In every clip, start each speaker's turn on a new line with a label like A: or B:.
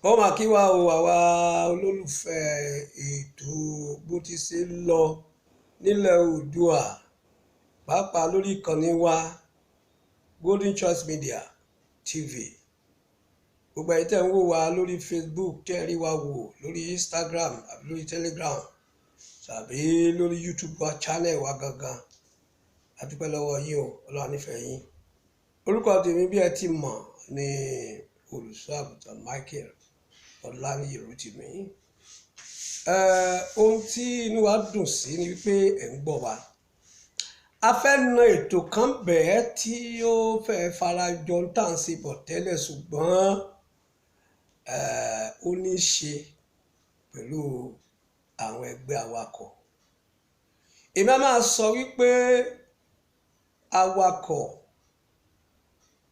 A: ó mà kí wa o àwa olólùfẹ́ ètò bó ti ṣe ń lọ nílẹ̀ Oòduà pàápàá lórí ìkànnì wa Golden Chance Media TV. Gbogbo ẹ̀yin tẹ́ ń wò wá lórí Facebook, tẹ́ ẹ rí wa wò lórí Instagram àbí lórí Telegram tàbí lórí YouTube wa channel wa gangan. A dúpẹ́ lọ́wọ́ yín o, Ọlọ́run nífẹ̀ẹ́ yín. Orúkọ tèmi bí ẹ ti mọ̀ ni Olùṣọ́-àgùntàn Michael Ọláníyì Rótìmí. Ohun tí inú wa dùn sí ni wípé ẹ̀ ń gbọ́ wa. A fẹ́ na ètò kan bẹ́ẹ̀ tí ó fẹ́ farajọ ń tà ń ṣe bọ̀ tẹ́lẹ̀ ṣùgbọ́n ó ní í ṣe pẹ̀lú àwọn ẹgbẹ́ awakọ̀. Èmi á máa sọ wípé awakọ̀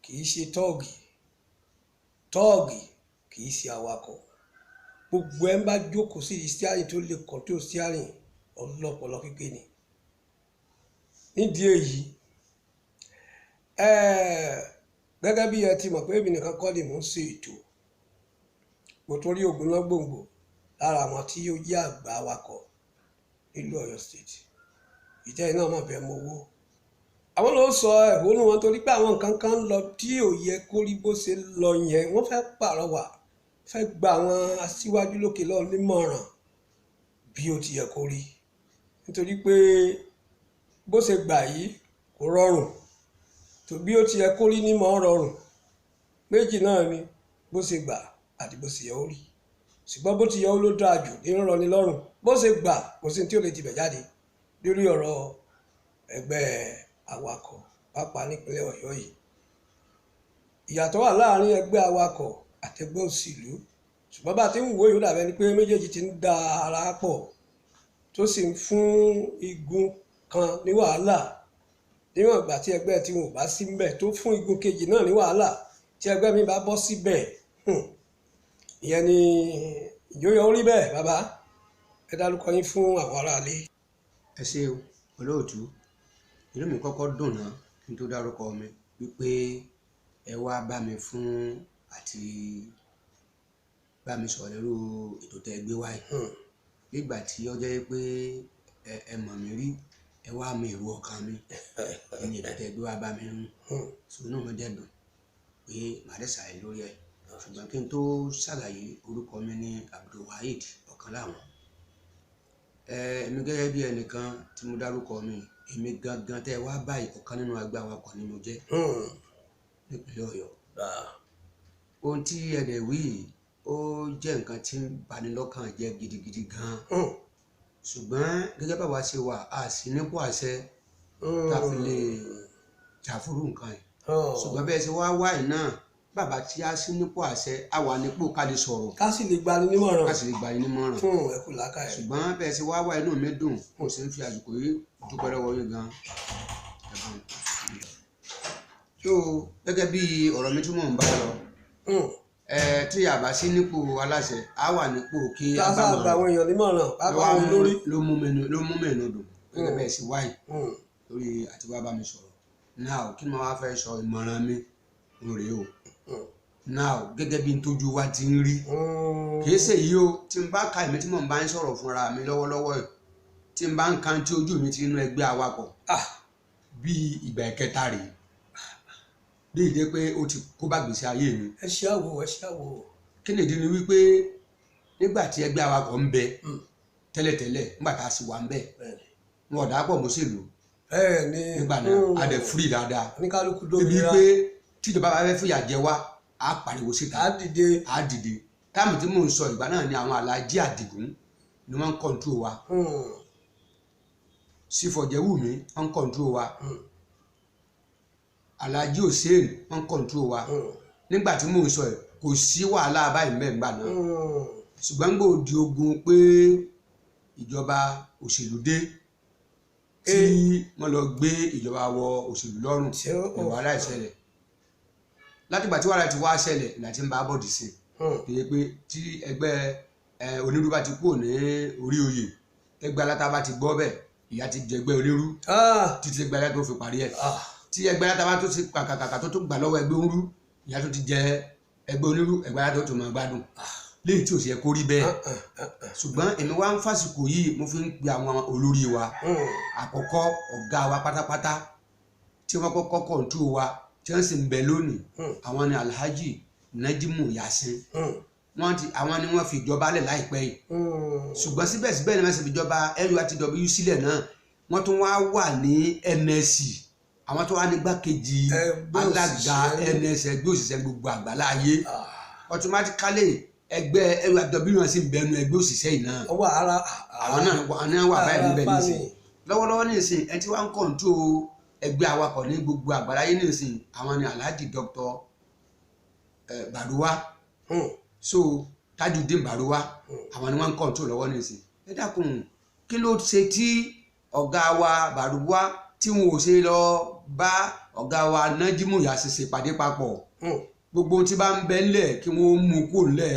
A: kì í ṣe tọ́ọ̀gì, tọ́ọ̀gì kì í ṣe awakọ̀. Gbogbo ẹ̀ ń bá jókòó sí steering tó lè control steering ọlọ́pọlọ pípé ni. Nídìí èyí gẹ́gẹ́ bí ẹ ti mọ̀ pé èmi nìkan kọ́ ni mò ń ṣe ètò, mo tún rí ògúnnágbòǹgbò lára àwọn tí ó jẹ́ àgbà awakọ̀ nílùú Ọ̀yọ́ state. Ìtẹ́ iná mọ̀ bẹ́ẹ̀ mo wó. Àwọn ló sọ ẹ̀hónú wọn torí pé àwọn nǹkan kan ń lọ tí ò yẹ kó rí bó ṣe lọ yẹn. Wọ́n fẹ́ pàrọwà, fẹ́ gba àwọn aṣíwájú lókè lọ nímọ̀ràn bí ó ti yẹ kó rí. Nítorí pé bó ṣe gbà yìí kò rọrùn, tó bí ó ti yẹ kó rí ní mọ́ rọrùn. Méjì náà ni bó ṣe gbà àti bó ṣe yẹ ó rí. Ṣùgbọ́n bó ti yẹ ó ló dáa jù ní rọni lọ́rùn. Bó ṣe gbà kò sí tí ó lè tibẹ̀ jáde lórí ọ̀rọ̀ ẹgbẹ́ awakọ̀ pàápàá nípínlẹ̀ Ọ̀yọ́ yìí. Ìyàtọ̀ wà láàrin ẹgbẹ́ awakọ̀ àti ẹgbẹ́ òṣèlú, ṣùgbọ́n bá ti ń wò yóò dàbẹ́ ni pé méjèèjì ti ń da ara pọ̀ tó sì ń fún igun kan ní wàhálà. Níwọ̀n ìgbà tí ẹgbẹ́ tí wọn ò bá sí ńbẹ̀ tó fún igun kejì náà ní wàhálà, tí ẹgbẹ́ mi bá bọ́ síbẹ̀, ìyẹn ni ìjọyọ̀ orí bẹ́ẹ̀. Bàbá ẹ dárúkọ yín fún àwọn aráalé.
B: Ẹ ṣé o olóòtú, inú mi kọ́kọ́ dùn náà kí n tó dárúkọ mi wípé ẹ wá bá mi fún àti bá mi sọ̀rọ̀ lórí ètò tẹ́ gbé wáyé. Nígbà tí ó jẹ́ pé ẹ mọ̀ mí rí, ẹ wá mi èrò ọkàn mi ní ètò tẹ́ gbé wá bá mi rún. Inú mi dẹ̀ dùn pé màá dẹ̀ ṣàlàyé lórí ẹ̀. Ṣùgbọ́n kí n tó ṣàlàyé, orúkọ mi ní Abdulwaheed Ọ̀kánláwọn. Èmi gẹ́gẹ́ bí ẹnìkan tí mo dárúkọ mi, èmi gangan tẹ́ wá báyìí ọ̀kan nínú ẹgbẹ́ awakọ̀ ni mo jẹ́ nípínlẹ̀ Ọ̀yọ́. Ohun tí ẹ dẹ̀ wí ó jẹ́ nǹkan tí ń bani lọ́kàn jẹ́ gidigidi gan. Ṣùgbọ́n gẹ́gẹ́ bá wa ṣe wà, a sì nípò àṣẹ tá a fi lè jà fúrú nǹkan yìí. Ṣùgbọ́n bẹ́ẹ̀ ṣe wá wáyé náà, bàbá tí a sí nípò àṣẹ, a wà nípò ká lè sọ̀rọ̀,
A: ká sì lè gbani nímọ̀ràn.
B: ká sì lè gbani nímọ̀ràn.
A: Ẹ kú làákàyè.
B: Ṣùgbọ́n bẹ́ẹ̀ ṣe wá wá inú mi dùn, mo sì ń fi àsìkò yìí dúpẹ́ lọ́wọ́ yín gan. So gẹ́gẹ́ bí ọ̀rọ̀ mi tí mò ń bá lọ, tí a bá sí nípò aláṣẹ, a wà nípò kí
A: a bá gba àwọn èèyàn nímọ̀ràn pàápàá àwọn olórí.
B: ló mú mẹ́nu dùn gẹ́gẹ́ bẹ́ẹ̀ sì wáyé lórí àti wá bá mi sọ̀rọ̀. Now kí ni mo wá fẹ́ sọ ìmọ̀ràn mi ń rèé o. Now gẹ́gẹ́ bí n tójú wa ti ń rí, kìí ṣe yìí o, tí n bá ka ìmí tí mò ń bá ń sọ̀rọ̀ fúnra mi lọ́wọ́lọ́wọ́ yìí, tí n bá ń kan tí ojú mi ti inú ẹgbẹ́ awakọ̀ bí ìgbà ẹ̀kẹta rèé, bí ìdí pé ó ti kó bá gbèsè ayé mi.
A: Ẹ ṣe àwò, ẹ ṣe àwò.
B: Kí nìdí ni wípé nígbà tí ẹgbẹ́ awakọ̀ ń bẹ tẹ́lẹ̀tẹ́lẹ̀, nígbà tá a sì wà ń bẹ, wọn ò dápọ̀ mọ́sẹ̀lú nígbà náà, a dẹ̀ fúri dáadáa.
A: Oníkálukú
B: débi
A: dómìnira.
B: pé tíjọba bá fẹ́ fìyà jẹ wá, á pariwo síta,
A: Á dìde.
B: á dìde. Táàmù tí mò ń sọ ìgbà náà ni àwọn Aláàjì Àdìgún ni wọ́n ń kọ́ńtró wa. Sífọ̀jẹ́wùmí wọ́n ń kọ́ńtró wa. Aláàjì Hussein wọ́n ń kọ́ńtró wa. Nígbà tí mò ń sọ ẹ̀, kò sí wàhálà báyìí mẹ́gbà náà. Ṣùgbọ́n gbòó di ogun pé ìjọba òṣèlú dé, tí wọ́n lọ gbé ìjọba wọ òṣèlú lọ́rùn, wàhálà ìṣẹ̀lẹ̀. Látìgbà tí wàhálà ti wá ṣẹlẹ̀ láti ń bá bọ́ọ̀dì sí i pé tí ẹgbẹ́ onírú bá ti kúrò ní orí oyè, ẹgbẹ́ aláta bá ti gbọ́ bẹ́ẹ̀, ìyá ti jẹ ẹgbẹ́ onírú títí ẹgbẹ́ aláta tó fi parí ẹ̀. Tí ẹgbẹ́ aláta bá tó ti kàkàkà tó gbà lọ́wọ́ ẹgbẹ́ onírú, ìyá tó ti jẹ ẹgbẹ́ onírú ẹgbẹ́ aládùn tó máa gbádùn léyìí tí ò sì yẹ kó rí bẹ́ẹ̀ ṣùgbọ́n èmi wá ń fàsìkò yìí mo fi ń pe àwọn olórí wa àkọ́kọ́ ọ̀gá wa pátápátá tí wọ́n kọ́kọ́ kọ̀ǹtù wa tí wọ́n sì ń bẹ lónìí àwọn ni Alhaji Najimu Yasin àwọn ni wọ́n fi ìjọba lẹ̀ láìpẹ́ yìí ṣùgbọ́n síbẹ̀síbẹ̀ ni wọ́n sì fi ìjọba LURTW sílẹ̀ náà wọ́n tún wá wà ní NSC àwọn tó wà ní gbákejì alága NSC ẹgbẹ́ òṣìṣẹ́ gbogbo àgbàlá ayé automatically ẹgbẹ́ LURTW náà sì ń bẹnu ẹgbẹ́ òṣìṣẹ́ yìí náà àwọn náà wà báyìí níbẹ̀ nísìnyí lọ́wọ́lọ́wọ́ nísìnyí ẹni tí wọ́n ń kọ̀ǹtò ẹgbẹ́ awakọ̀ ní gbogbo àgbàlá ayé nísìnyí àwọn ni Alhaji Dr. Baruwa so Tajudeen Baruwa àwọn ni wọ́n ń kọ̀ǹtò lọ́wọ́ nísìnyí ẹ dákun kí ló ṣe tí ọ̀gá wa Baruwa tí wọn ò ṣe lọ bá ọ̀gá wa Najimu Yasin ṣèpàdé papọ̀ gbogbo tí bá ń bẹ ńlẹ̀ kí wọ́n mú kó ńlẹ̀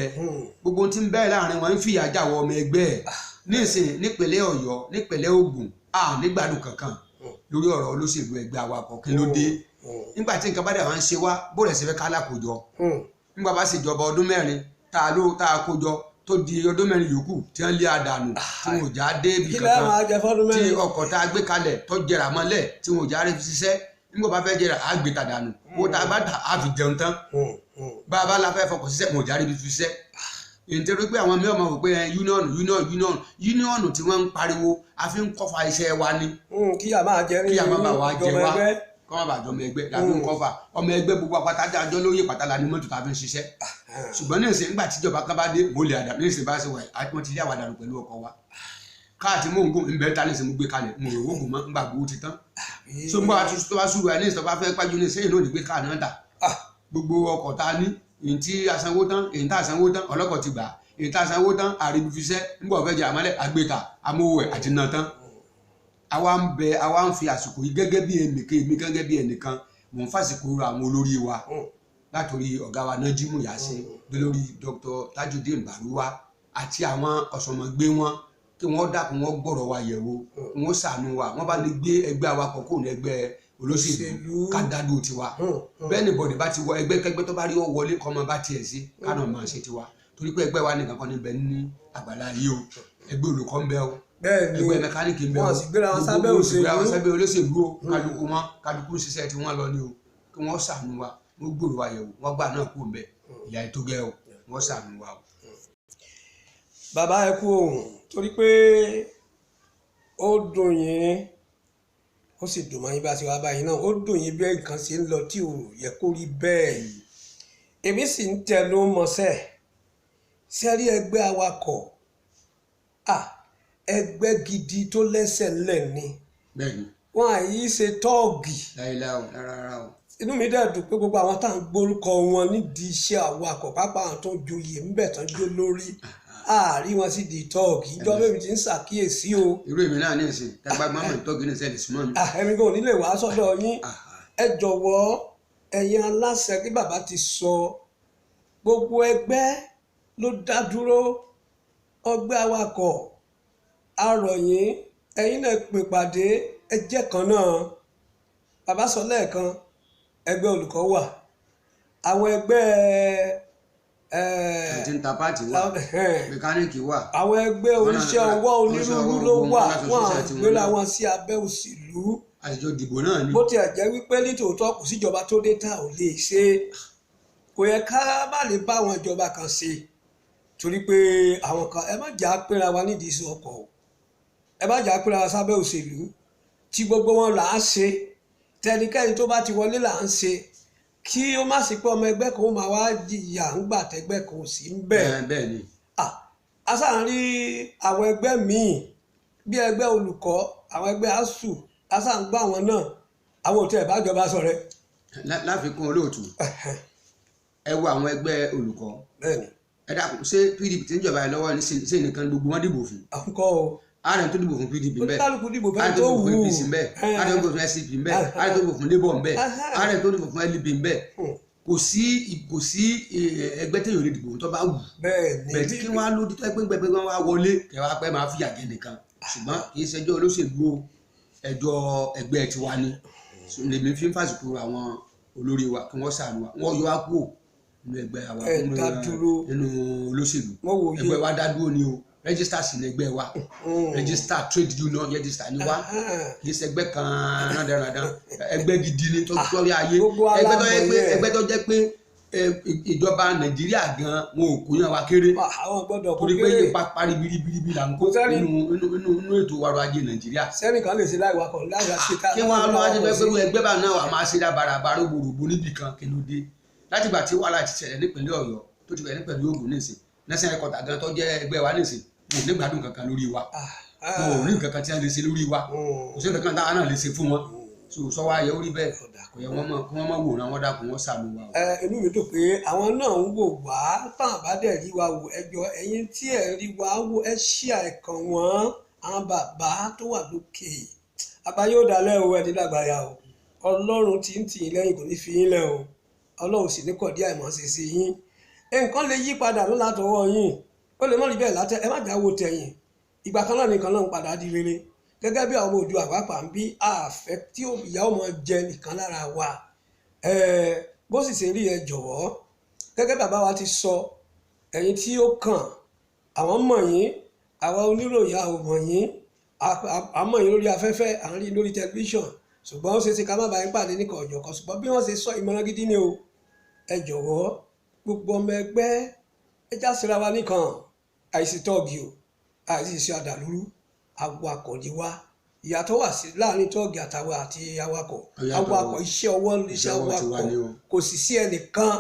B: gbogbo tí ń bẹ láàrin wọn ń fìyà jáwọ́ ọmọ ẹgbẹ́ nísìn nípínlẹ̀ Ọ̀yọ́ nípínlẹ̀ Ògùn nígbàdùn kankan lórí ọ̀rọ̀ olóṣèlú ẹgbẹ́ awakọ̀ kí ló dé nígbà tí nǹkan bá dẹ̀ wá ń ṣe wá bóòrè sí fẹ́ ká lákòjọ nígbà bá sì jọba ọdún mẹ́rin tá a kójọ tó di ọdún mẹ́rin yòókù tí wọ́n lé àdànù tí wọn ò já dé ibi kankan tí ọkọ̀ tá a gbé kalẹ̀ tó jẹrà mọ́lẹ̀ tí wọn ò já rí fi ṣiṣẹ́ nígbà bá fẹ́ jẹrà á gbé ta dànù owó tá a bá dà á fi jẹun tán bá a bá la fẹ́ fọkọ̀ ṣiṣẹ́ wọn ò já rí fi ṣiṣẹ́ nítorí pé àwọn mìíràn máa wò pé yúníọ̀nù tí wọ́n ń pariwo a fi ń kọ́fà iṣẹ́ wa ni
A: kíyà máa jẹ ní
B: ìjọba ẹgbẹ́ kọ́ máa bàjọ́ ọmọ ẹgbẹ́ làbí ń kọ́fà ọmọ ẹgbẹ́ gbogbo apátájà àjọ lóye pàtàlà ní mọ́tò tàbí ń ṣiṣẹ́ ṣùgbọ́n ní ìsìn nígbà tíjọba kan bá dé mo lè àdànù ní ìsìn bá ṣe wà wọ́n ti lé àwọn àdànù pẹ̀lú ọkọ̀ wa káàtì mò ń gùn ń bẹ́ẹ̀ ta ní ìsìn mo gbé kalẹ̀ mo rò ó gùn mọ́ ńgbà gbowó ti tán so ń bọ́ àti tó bá ṣùgbọ́n ní ìsìn tó bá fẹ́ pàjù ní ìsìn náà ní gbé káà náà dà gbogbo ọkọ̀ ta ní èyí tí asanwó tán èyí tá asanwó tán ọlọ́kọ̀ ti gbà èyí tá asanwó tán àríbífiṣẹ́ ńgbà ọ̀fẹ́ jẹ àmọ́lẹ̀ àgbéta amówó ẹ̀ àti náà tán àwa ń fi àsìkò yìí gẹ́gẹ́ bí èmi gẹ́gẹ́ bí ẹnìkan mò ń fàsìkò àwọn olórí wa látòrí ọ̀gá wa Najimu Yasin lórí Dr. Tajudeen Baruwa àti àwọn ọ̀sọ̀mọ̀gbé wọn kí wọ́n dákun wọ́n gbọ́rọ̀ wa yẹ̀wò wọ́n ṣàánú wa wọ́n bá lè gbé ẹgbẹ́ awakọ̀ kò ní ẹgbẹ́ olóṣèlú kádàdó tiwa bẹ́ẹ̀ ni bọ̀dẹ̀ bá ti wọ ẹgbẹ́ kẹgbẹ́ tó bá rí ọ wọlé kọ́ máa bá tiẹ̀ sí kánà máa ṣe tiwa torí pé ẹgbẹ́ wa nìkan kan níbẹ̀ ní àgbàlá yìí o ẹgbẹ́ olùkọ́ ń bẹ o ẹgbẹ́ mẹkáníìkì ń bẹ o
A: wọn sì gbéra wọn sábẹ́
B: olóṣèlú o kálukú ṣiṣẹ́ tí wọ́n lọ ní o kí wọ́n ṣàánú wa wọ́n gbòòrò wa yẹ̀wò wọ́n gbà náà kú ń bẹ ìyá ètò gẹ́ o wọ́n ṣàánú wa o.
A: bàbá ẹ kú ohun torí pé ó dùn yín ó sì dùn mọ́ yín bá ti wá báyìí náà ó dùn yín bí nǹkan ṣe ń lọ tí ò yẹ kó rí bẹ́ẹ̀ èmi sì ń tẹnu mọ́sẹ̀ sẹ́rí ẹgbẹ́ awakọ̀ ẹgbẹ́ gidi tó lẹ́sẹ̀ ńlẹ̀ ni wọn àyí ṣe tọ́ọ̀gì inú mi dẹ̀ dùn pé gbogbo àwọn tá à ń gbórúkọ wọn nídìí iṣẹ́ awakọ̀ pápá àwọn tó ń joyè ńbẹ̀ tán jó lórí àárí wọn sì di tọ́ọ̀gì ìjọba èmi ti ń ṣàkíyèsí o.
B: irú èmi náà ní ìsìn tẹgbà gbọmọ tọ́ọ̀gì ní sẹ́ẹ̀lì súnmọ́ mi.
A: ẹ̀mí kò ní lè wá sọ́dọ̀ yín ẹ jọ̀wọ́ ẹ̀yin aláṣẹ kí bàbá ti sọ gbogbo ẹgbẹ́ ló dá dúró ọgbẹ́ awakọ̀ arọ̀yìn ẹ̀yin náà pè pàdé ẹjẹ́ kan náà bàbá sọ lẹ́ẹ̀kan ẹgbẹ́ olùkọ́ wà àwọn ẹgbẹ́
B: àti ń ta páàtì wà mẹkáníìkì wà
A: àwọn ẹgbẹ́ oníṣẹ́ ọwọ́ onírúurú ló wà wọ́n àgbéra wọn sí abẹ́ òṣèlú
B: àjọ ìdìbò náà ni.
A: bó tiẹ̀ jẹ́ wípé nítòótọ́ kò síjọba tó dé tá ò lè ṣe kò yẹ ká má lè bá àwọn ìjọba kan ṣe torí pé àwọn kan ẹ má jà á péra wa nídìí iṣu ọkọ̀ o ẹ má jà á péra wa sábẹ́ òṣèlú tí gbogbo wọn là á ṣe tẹnikẹ́ni tó bá ti wọlé là ń ṣe kí ó má sí pé ọmọ ẹgbẹ́ kan ó máa wá jìyà ńgbà tẹ́gbẹ́ kan ò sí ń bẹ̀.
B: bẹ́ẹ̀ ni.
A: a sáà ń rí àwọn ẹgbẹ́ míì bí ẹgbẹ́ olùkọ́ àwọn ẹgbẹ́ asuu a sáà ń gbọ́ àwọn náà àwọn òtún ẹ̀ bá jọba sọ̀rẹ́.
B: láfikún olóòtú ẹ wo àwọn ẹgbẹ́ olùkọ́ ẹ dákun ṣé PDP tí ń jọba ẹ lọ́wọ́ ṣé nìkan gbogbo wọn dìbò fún.
A: àkùkọ o.
B: ààrẹ tó dìbò fún PDP mbẹ ààrẹ tó dìbò fún APC mbẹ ààrẹ tó dìbò fún SDP mbẹ ààrẹ tó dìbò fún Labour mbẹ ààrẹ tó dìbò fún LP mbẹ kò sí ẹgbẹ́ téèyàn lè dìbò tó bá wù bẹ́ẹ̀ tí kí wọ́n á lójú tó ẹgbẹ́ gbẹgbẹ́ wọn wá wọlé kẹwàá pẹ́ máa fìyà jẹ nìkan ṣùgbọ́n kì í ṣẹjọ́ olóṣèlú ẹjọ́ ẹgbẹ́ tiwa ni lèmi fi ń fàṣìkò àwọn olórí wa kí wọ́n ṣàánú wa wọ́n yọ wá kúrò nínú ẹgbẹ́ àwa
A: nínú
B: olóṣèlú ẹgbẹ́ wa dá dúró ni o register sí ní ẹgbẹ́ wa register trade union register ni wa kì í ṣe ẹgbẹ́ kan rándanrandan ẹgbẹ́ gidi ni tó tọ́rí ayé ẹgbẹ́ tó jẹ́ pé ìjọba Nàìjíríà gan wọn ò kó yàn wá kéré torí pé ipa parí biribiri là ń kó nínú ètò ọrọ̀ ajé Nàìjíríà.
A: sẹ́nìkan lè ṣe láì wakọ̀ láì ra ṣe ká.
B: kí wọ́n á lọ́wọ́ ajé pẹ̀lú ẹgbẹ́ bá náà wà máa ṣe dábàràbà rògbòrògbò níbì kan kí ló dé láti gbà tí wàhálà ti ṣẹlẹ̀ nípínlẹ̀ Ọ̀yọ́ tó ti bẹ̀rẹ̀ nípínlẹ̀ Ògùn nísìn nẹ́sìn ẹ̀kọ́tà gan tó jẹ́ ẹgbẹ́ wa nísìn wọn ò ní gbádùn kankan lórí wa wọn ò ní kankan tí wọ́n lè ṣe lórí wa kò sí kankan táwọn náà lè ṣe fún wọn sọ wá yẹ orí bẹ́ẹ̀ kò yẹ wọ́n mọ̀ wòran wọn dákun wọn ṣàánú wa.
A: inú mi dùn pé àwọn náà ń wò wá tán àbádẹ́ rí wa wò ẹjọ́ ẹ̀yin tí ẹ̀ rí wa wò ẹ ṣí àìkàn wọ́n àwọn bàbá tó wà lókè àgbáyé ò dalẹ̀ o ẹni lágbàáyà o Ọlọ́run tí ń tì yín lẹ́yìn kò ní fi yín lẹ̀ o Ọlọ́run sì ní kọ̀dí àìmọ̀ ṣe sí yín nǹkan lè yí padà ló látọwọ́ yín ó lè mọ́ rí bẹ́ẹ̀ látẹ ẹ má jáwó tẹ̀yìn ìgbà kan náà nìkan náà ń padà di rere gẹ́gẹ́ bí àwọn Oòduà àpapà ń bí àfẹ́ tí ìyá ọmọ jẹ nìkan lára wa bó sì ṣe rí ẹ jọ̀wọ́ gẹ́gẹ́ bàbá wa ti sọ ẹ̀yin tí ó kàn àwọn mọ̀ yín àwa oníròyìn àwọn mọ̀ yín àmọ́ yín lórí afẹ́fẹ́ à ń rí lórí tẹlifíṣàn ṣùgbọ́n ó ṣe ṣe ká má bàa ń pàdé ní kọ̀ọ̀jọ̀ kan ṣùgbọ́n bí wọ́n ṣe sọ ìmọ̀ràn gidi ni o ẹ jọ̀wọ́ gbogbo ọmọ ẹgbẹ́ ẹ já síra wa nìkan àìsí tọ́ọ̀gì o àìsí iṣẹ́ àdàlúrú awakọ̀ ni wá ìyàtọ̀ wà sí láàrin tọ́ọ̀gì àtàwọn àti awakọ̀ iṣẹ́ ọwọ́ iṣẹ́ awakọ̀ kò sì sí ẹnìkan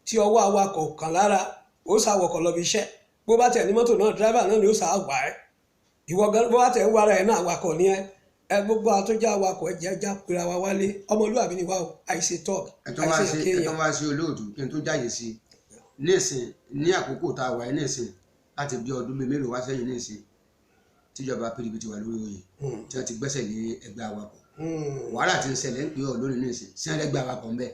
A: tí ọwọ́ awakọ̀ kàn lára ó ṣàwọkọ̀ lọ bí iṣẹ́ bó bá tẹ̀ ní mọ́tò náà dírẹ́bà náà ni ó ṣàwà ẹ́ ìwọ gan bó bá tẹ̀ ń wára ẹ̀ náà awakọ̀ ni ẹ gbogbo àtúnjà awakọ̀ ẹ jẹ́ já pera wa wálé ọmọlúwàbí ni wá o àìṣe tọ́ọ̀gì àìṣe kéèyàn.
B: ẹ tán wá sí olóòtú kí n tó jáde sí i nísìn ní àkókò tá a wà ní nísìn láti bí ọdún mélòó wá sẹ́yìn nísìn tíjọba PDP ti wà lórí oyè tí wọ́n ti gbẹ́sẹ̀ lé ẹgbẹ́ awakọ̀ wàhálà ti ń ṣẹlẹ̀ ń pè ọ́ lónìí nísìn sí ẹgbẹ́ awakọ̀ ń bẹ̀.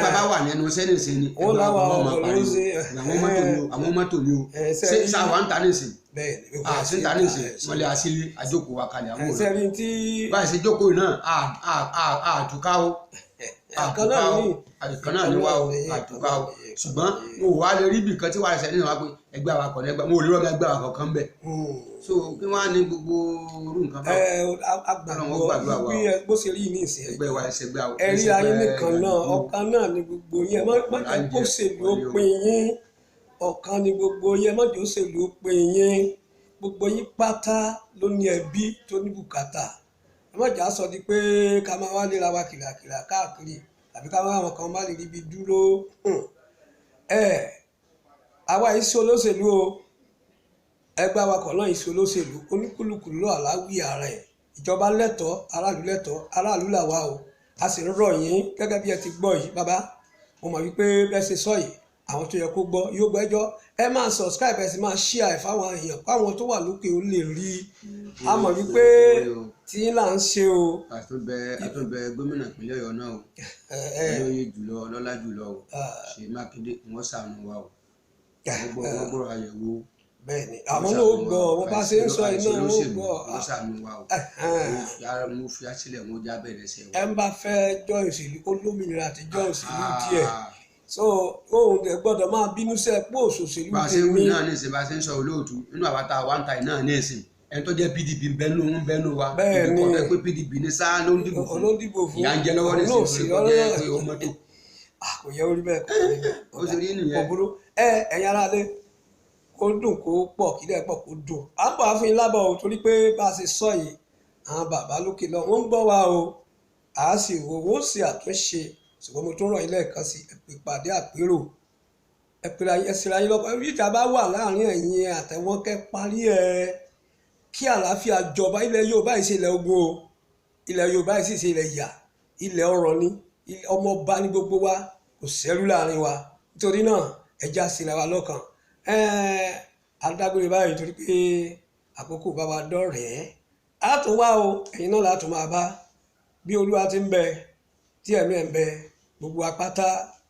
B: bàbá wà nínú sẹ́ni sí ni ẹgbẹ́ awakọ̀ máa pariwo àwọn mọ́tò ni o sáwà ń ta nísìn àti ń ta nísìn wọ́n lé asílé àjókòó wa kalẹ̀ àwọn òòrùn báyìí ṣe jókòó náà àtúká o àìkan náà ní wa o àtúká o ṣùgbọ́n mo wà lè rí ibì kan tí wàá ṣẹlẹ̀ nínú wa pé ẹgbẹ́ awakọ̀ lẹ́gbẹ́ mo ò lè rọ́ọ̀gá ẹgbẹ́ awakọ̀ kan bẹ̀ so kí wọ́n á ní gbogbo orú nǹkan bá
A: agbàgbọ́ bí bó ṣe rí ní ìsìn
B: ẹgbẹ́ wa ẹsẹ̀ gbà
A: ẹ̀rí ayé nìkan náà ọ̀kan náà ni gbogbo yẹn má jẹ́ kó ṣèlú ó pin yín ọ̀kan ni gbogbo yẹn má jẹ́ ó ṣèlú ó pin yín gbogbo yín pátá ló ní ẹbí tó ní bùkátà ẹ má jà sọ di pé ká máa wá léra wa kìlàkìlà káàkiri àbí ká máa wọn kan má lè ríbi dúró àwa yìí sí olóṣèlú o ẹgbẹ́ awakọ̀ náà yìí sí olóṣèlú oníkúlùkù ló àláwí ara ẹ̀ ìjọba lẹ́tọ̀ọ́ aráàlú làwa o a sì ń rọ̀ yín gẹ́gẹ́ bí ẹ ti gbọ́ yìí bàbá mo mọ̀ wípé bẹ́ẹ̀ ṣe sọ yìí àwọn tó yẹ kó gbọ́ yóò gbẹ́jọ́ ẹ máa subscribe ẹ sì máa share ẹ fáwọn èèyàn fáwọn tó wà lókè ó lè rí a mọ̀ wípé tí là ń ṣe o.
B: àtúnbẹ gómìnà ìpínlẹ̀ Ọ̀yọ́ náà o olóyè jùlọ ọlọ́lá jùlọ o Ṣèyí Mákindé wọ́n ṣàánú wa o wọ́n gbọ́rọ̀ àyẹ̀wò.
A: bẹ́ẹ̀ni àwọn náà ó gbọ́ wọn bá ṣe ń sọ iná ó gbọ́.
B: wọ́n ṣàánú wa o mo fi àṣìlẹ̀ wọn já bẹ̀rẹ̀ ṣe.
A: ẹ ń bá fẹ́ jọ òṣèlú olómìnira àti jọ òṣèlú díẹ̀ so ohun tẹ gbọ́dọ̀ máa bínú sẹ pé òṣòṣèlú tèmi.
B: bá a ṣe ń wí náà ní ìsìn bá a ṣe ń sọ olóòtú nínú àwa tá a wá ń ta iná ní ìsìn ẹni tó jẹ́ PDP ń bẹ́nu wa
A: bẹ́ẹ̀ni
B: ìdíkọ̀ pé PDP ní sáà ló ń dìbò fún ìyá ń jẹ lọ́wọ́ ní ìsìn tó jẹ́ pé ó mọ́tò.
A: kò yẹ orí bẹ́ẹ̀
B: ó ṣe rí nìyẹn.
A: kò burú ẹ̀yin ará lé kó dùn kó pọ̀ kí lẹ́ẹ̀ pọ̀ kó dùn à ń bọ̀ á fún yín lábọ̀ o torí pé bá a ṣe sọ yìí àwọn bàbá lókè lọ wọ́n ń gbọ́ wa o à á sì wo wọ́n sì àtúnṣe ṣùgbọ́n mo tún rọ̀ yín lẹ́ẹ̀kan sí ìpàdé àpérò ẹ̀sìn ayé lọ́pọ̀ ìjà bá wà láàrin ẹ̀yin àtẹ̀wọ́n kẹ́ parí ẹ̀ kí àlàáfíà jọba ilẹ̀ Yorùbá yìí ṣe ilẹ̀ ogun o ilẹ̀ Yorùbá yìí sì ṣe ilẹ̀ ìyà ilẹ̀ ọrọ̀ ni ọmọọba ní gbogbo wa kò sẹ́rú láàrin wa nítorí náà ẹja síra wa lọ́kàn adágbére báyìí torí pé àkókò bá wa dọ̀rẹ́ á tún wá o ẹ̀yin náà látún máa bá bí Olúwa ti ń bẹ tí ẹ̀mí ẹ̀ ń bẹ gbogbo apáta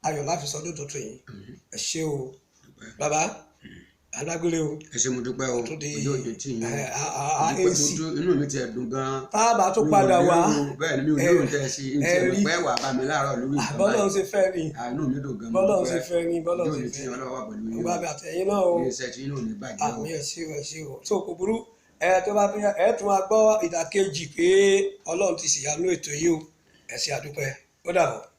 A: ayọ̀ láfi sọdún tuntun yìí ẹ ṣé o bàbá. adágbére o.
B: ẹ ṣé mo dúpẹ́ o
A: Tó di
B: ojú òjò tí yín
A: AC.
B: inú mi ti ẹ̀dùn gan-an.
A: Tá a bá tún padà wá.
B: bẹ́ẹ̀ ni mi ò lérò tẹ́ ẹ sí ní ti ẹ̀rọ pẹ́ wà bá mi láàárọ̀ lórí ìjọba
A: bọ́lọ́run ṣe fẹ́ ni.
B: inú mi dùn gan-an.
A: Bọ́lọ́run ṣe fẹ́ ni.
B: ojú òjò tí ọlọ́wà pẹ̀lú yín.
A: Ìgbà mi àtẹ̀yìn náà o.
B: ilé iṣẹ́ tí inú mi bàjẹ́ o.
A: Àmì ẹ̀ o. So kò burú tó bá tún ẹ tún máa gbọ́ ìdàkejì pé Ọlọ́run ti ṣìyanu ètò yìí o. Ẹ ṣé àdúpẹ́. Ó dàbọ̀.